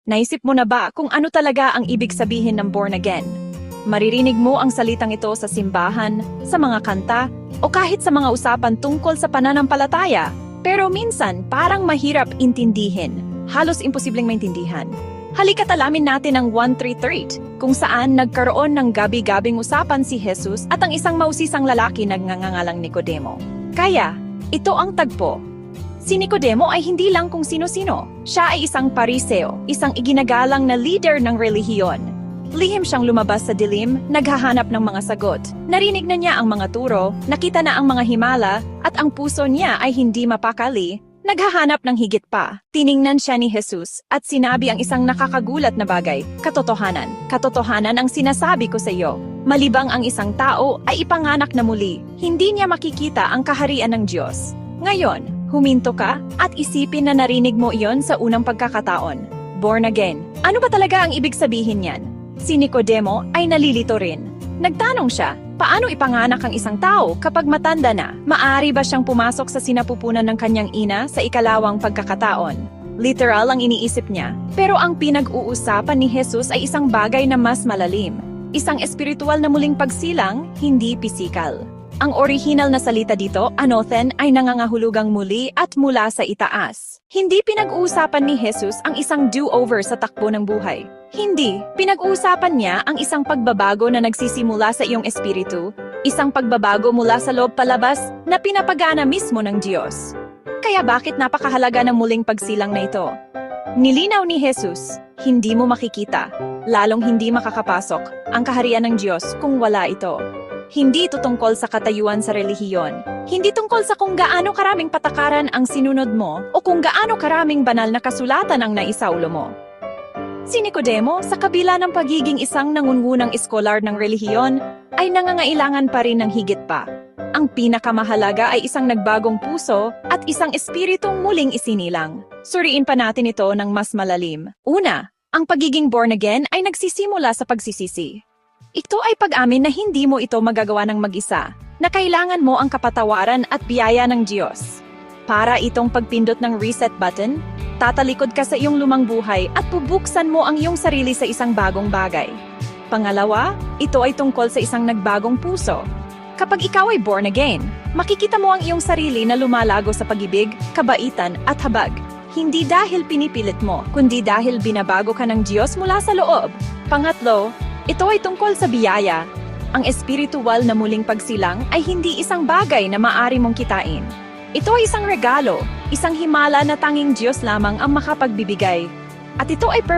Naisip mo na ba kung ano talaga ang ibig sabihin ng born again? Maririnig mo ang salitang ito sa simbahan, sa mga kanta, o kahit sa mga usapan tungkol sa pananampalataya. Pero minsan, parang mahirap intindihin. Halos imposibleng maintindihan. Halika't alamin natin ang 133, kung saan nagkaroon ng gabi-gabing usapan si Jesus at ang isang mausisang lalaki na nagngangalang Nicodemo. Kaya, ito ang tagpo. Si Nicodemo ay hindi lang kung sino-sino. Siya ay isang pariseo, isang iginagalang na leader ng relihiyon. Lihim siyang lumabas sa dilim, naghahanap ng mga sagot. Narinig na niya ang mga turo, nakita na ang mga himala, at ang puso niya ay hindi mapakali. Naghahanap ng higit pa. Tiningnan siya ni Jesus at sinabi ang isang nakakagulat na bagay, katotohanan. Katotohanan ang sinasabi ko sa iyo. Malibang ang isang tao ay ipanganak na muli, hindi niya makikita ang kaharian ng Diyos. Ngayon, huminto ka at isipin na narinig mo iyon sa unang pagkakataon. Born again. Ano ba talaga ang ibig sabihin niyan? Si Nicodemo ay nalilito rin. Nagtanong siya, paano ipanganak ang isang tao kapag matanda na? Maaari ba siyang pumasok sa sinapupunan ng kanyang ina sa ikalawang pagkakataon? Literal ang iniisip niya. Pero ang pinag-uusapan ni Jesus ay isang bagay na mas malalim. Isang espiritual na muling pagsilang, hindi pisikal. Ang orihinal na salita dito, anothen, ay nangangahulugang muli at mula sa itaas. Hindi pinag-uusapan ni Jesus ang isang do-over sa takbo ng buhay. Hindi, pinag-uusapan niya ang isang pagbabago na nagsisimula sa iyong espiritu, isang pagbabago mula sa loob palabas na pinapagana mismo ng Diyos. Kaya bakit napakahalaga ng muling pagsilang na ito? Nilinaw ni Jesus, hindi mo makikita, lalong hindi makakapasok ang kaharian ng Diyos kung wala ito. Hindi ito tungkol sa katayuan sa relihiyon. Hindi tungkol sa kung gaano karaming patakaran ang sinunod mo o kung gaano karaming banal na kasulatan ang naisaulo mo. Si Nicodemo, sa kabila ng pagiging isang nangungunang eskolar ng relihiyon, ay nangangailangan pa rin ng higit pa. Ang pinakamahalaga ay isang nagbagong puso at isang espiritong muling isinilang. Suriin pa natin ito ng mas malalim. Una, ang pagiging born again ay nagsisimula sa pagsisisi. Ito ay pag-amin na hindi mo ito magagawa ng mag-isa, na kailangan mo ang kapatawaran at biyaya ng Diyos. Para itong pagpindot ng reset button, tatalikod ka sa iyong lumang buhay at bubuksan mo ang iyong sarili sa isang bagong bagay. Pangalawa, ito ay tungkol sa isang nagbagong puso. Kapag ikaw ay born again, makikita mo ang iyong sarili na lumalago sa pag-ibig, kabaitan at habag. Hindi dahil pinipilit mo, kundi dahil binabago ka ng Diyos mula sa loob. Pangatlo, ito ay tungkol sa biyaya. Ang espiritual na muling pagsilang ay hindi isang bagay na maaari mong kitain. Ito ay isang regalo, isang himala na tanging Diyos lamang ang makapagbibigay. At ito ay